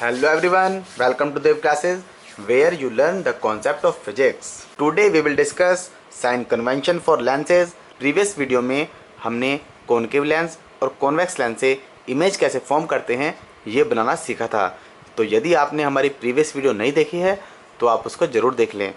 Hello everyone, welcome to Dev classes where you learn the concept of physics. Today we will discuss sign convention for lenses. Previous video में हमने concave lens और convex lens से image कैसे form करते हैं ये बनाना सीखा था। तो यदि आपने हमारी प्रीवियस वीडियो नहीं देखी है तो आप उसको ज़रूर देख लें,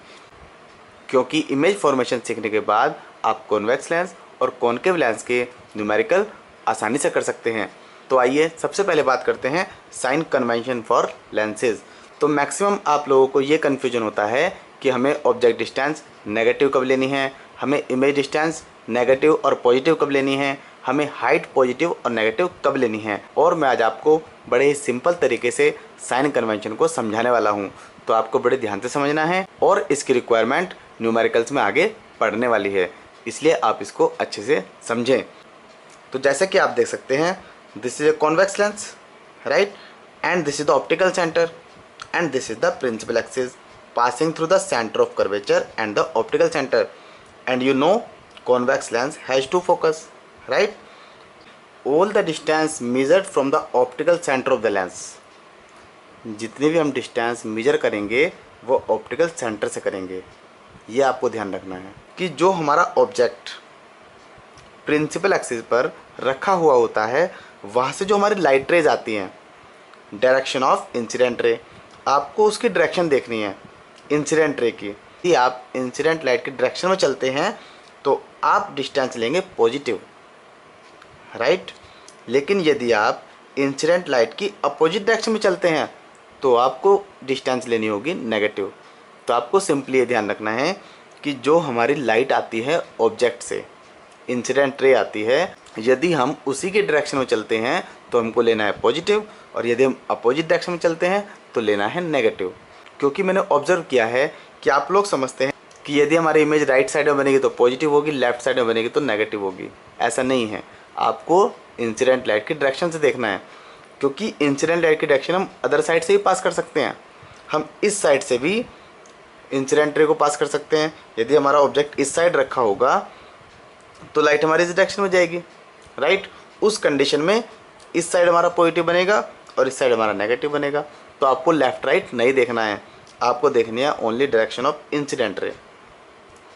क्योंकि इमेज फॉर्मेशन सीखने के बाद आप कॉन्वेक्स लेंस और कॉनकेव लेंस के न्यूमेरिकल आसानी से कर सकते हैं। तो आइए सबसे पहले बात करते हैं साइन कन्वेंशन फॉर लेंसेज। तो मैक्सिमम आप लोगों को ये कन्फ्यूजन होता है कि हमें ऑब्जेक्ट डिस्टेंस नेगेटिव कब लेनी है, हमें इमेज डिस्टेंस नेगेटिव और पॉजिटिव कब लेनी है, हमें हाइट पॉजिटिव और नेगेटिव कब लेनी है। और मैं आज आपको बड़े ही सिंपल तरीके से साइन कन्वेंशन को समझाने वाला हूँ। तो आपको बड़े ध्यान से समझना है और इसकी रिक्वायरमेंट न्यूमेरिकल्स में आगे पढ़ने वाली है, इसलिए आप इसको अच्छे से समझें। तो जैसे कि आप देख सकते हैं, this is a convex lens, right? And this is the optical center and this is the principal axis passing through the center of curvature and the optical center. And you know convex lens has two focus, right? All the distance measured from the optical center of the lens, जितनी भी हम distance measure करेंगे वो optical centre से करेंगे। ये आपको ध्यान रखना है कि जो हमारा ऑब्जेक्ट प्रिंसिपल एक्सिस पर रखा हुआ होता है वहाँ से जो हमारी लाइट रेज आती हैं, डायरेक्शन ऑफ इंसिडेंट रे, आपको उसकी डायरेक्शन देखनी है इंसिडेंट रे की। यदि आप इंसिडेंट लाइट की डायरेक्शन में चलते हैं तो आप डिस्टेंस लेंगे पॉजिटिव, राइट। लेकिन यदि आप इंसिडेंट लाइट की अपोजिट डायरेक्शन में चलते हैं तो आपको डिस्टेंस लेनी होगी नेगेटिव। तो आपको सिंपली ये ध्यान रखना है कि जो हमारी लाइट आती है ऑब्जेक्ट से, इंसिडेंट रे आती है, यदि हम उसी के डायरेक्शन में चलते हैं तो हमको लेना है पॉजिटिव, और यदि हम अपोजिट डायरेक्शन में चलते हैं तो लेना है नेगेटिव। क्योंकि मैंने ऑब्जर्व किया है कि आप लोग समझते हैं कि यदि हमारी इमेज राइट साइड में बनेगी तो पॉजिटिव होगी, लेफ्ट साइड में बनेगी तो नेगेटिव होगी। ऐसा नहीं है, आपको इंसिडेंट लाइट की डायरेक्शन से देखना है, क्योंकि इंसिडेंट लाइट की डायरेक्शन हम अदर साइड से ही पास कर सकते हैं। हम इस साइड से भी इंसिडेंट रे को पास कर सकते हैं। यदि हमारा ऑब्जेक्ट इस साइड रखा होगा तो लाइट हमारी इस डायरेक्शन में जाएगी, राइट। उस कंडीशन में इस साइड हमारा पॉजिटिव बनेगा और इस साइड हमारा नेगेटिव बनेगा। तो आपको लेफ्ट राइट नहीं देखना है, आपको देखनी है only direction of incident ray,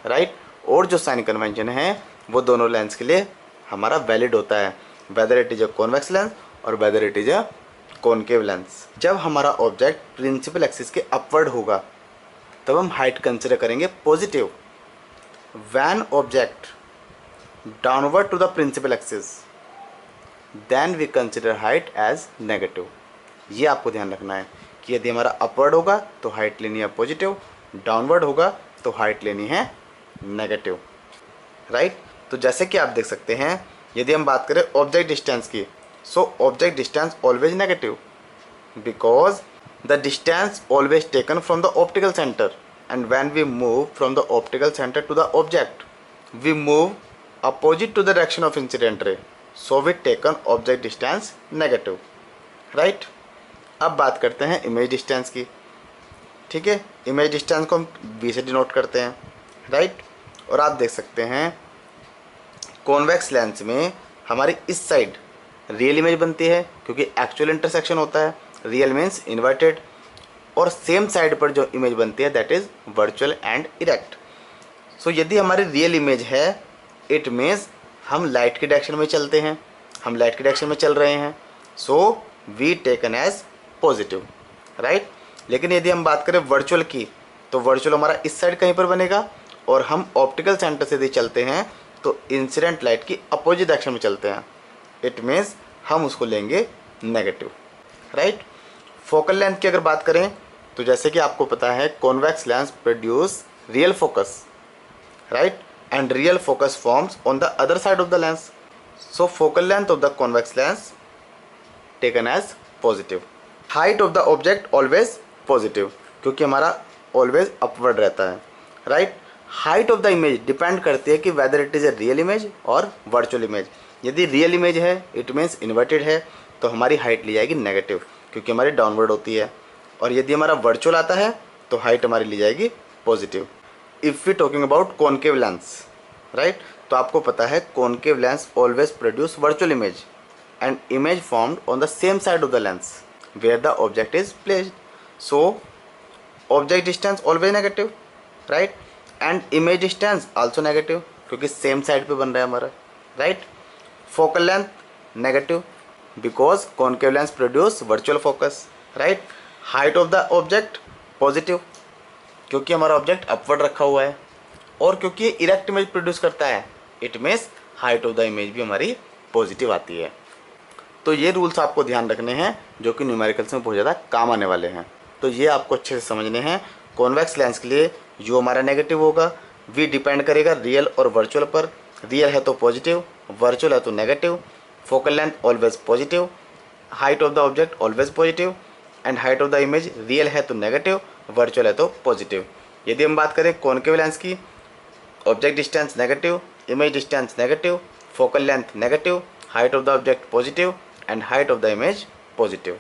right. और जो साइन कन्वेंशन है वो दोनों लेंस के लिए हमारा वैलिड होता है, whether it is a convex lens और whether it is a concave lens. जब हमारा ऑब्जेक्ट प्रिंसिपल एक्सिस के अपवर्ड होगा तब हम हाइट कंसिडर करेंगे positive. When object downward to the principal axis then we consider height as negative। ये आपको ध्यान रखना है कि यदि हमारा अपवर्ड होगा तो हाइट लेनी है पॉजिटिव, डाउनवर्ड होगा तो हाइट लेनी है नेगेटिव, राइट। तो जैसे कि आप देख सकते हैं, यदि हम बात करें ऑब्जेक्ट डिस्टेंस की, so object distance always negative because the distance always taken from the optical centre and when we move from the optical centre to the object we move opposite to the direction of incident ray, so we taken object distance negative, right। अब बात करते हैं image distance की, ठीक है। Image distance को हम b से डिनोट करते हैं, राइट। और आप देख सकते हैं कॉन्वेक्स लेंस में हमारी इस साइड रियल इमेज बनती है क्योंकि एक्चुअल इंटरसेक्शन होता है, रियल मीन्स इन्वर्टेड, और सेम साइड पर जो इमेज बनती है that is virtual and erect. So यदि हमारी रियल इमेज है इट मीन्स हम लाइट की डायरेक्शन में चलते हैं, हम लाइट की डायरेक्शन में चल रहे हैं, so we taken as positive, right. लेकिन यदि हम बात करें वर्चुअल की तो वर्चुअल हमारा इस साइड कहीं पर बनेगा और हम ऑप्टिकल सेंटर से यदि चलते हैं तो इंसिडेंट लाइट की अपोजिट डायरेक्शन में चलते हैं, इट मीन्स हम उसको लेंगे नेगेटिव, राइट। फोकल लेंथ की अगर बात करें तो जैसे कि आपको पता है convex lens produce real focus, right, and real focus forms on the other side of the lens, so focal length of the convex lens taken as positive। height of the object always positive क्योंकि हमारा always upward रहता है, right। height of the image depend करती है कि whether it is a real image और virtual image। यदि real image है it means inverted है तो हमारी height ली जाएगी negative क्योंकि हमारी downward होती है, और यदि हमारा virtual आता है तो height हमारी ली जाएगी positive। If we talking about concave lens, right, तो आपको पता है concave lens always produce virtual image and image formed on the same side of the lens, where the object is placed. So object distance always negative, right? And image distance also negative क्योंकि same side पे बन रहा है हमारा, right? Focal length negative because concave lens produce virtual focus, right? Height of the object positive क्योंकि हमारा object upward रखा हुआ है और क्योंकि ये इरेक्ट इमेज प्रोड्यूस करता है, it means height of the image भी हमारी पॉजिटिव आती है। तो ये रूल्स आपको ध्यान रखने हैं जो कि न्यूमेरिकल्स में बहुत ज़्यादा काम आने वाले हैं। तो ये आपको अच्छे से समझने हैं। कॉन्वेक्स लेंस के लिए जो हमारा नेगेटिव होगा वी डिपेंड करेगा रियल और वर्चुअल पर। रियल है तो पॉजिटिव, वर्चुअल है तो negative. Focal length always positive, height of the object always positive and height of the image real है तो नेगेटिव, वर्चुअल है तो पॉजिटिव। यदि हम बात करें कॉनकेव लेंस की, object distance negative, image distance negative, focal length negative, height of the object positive and height of the image positive.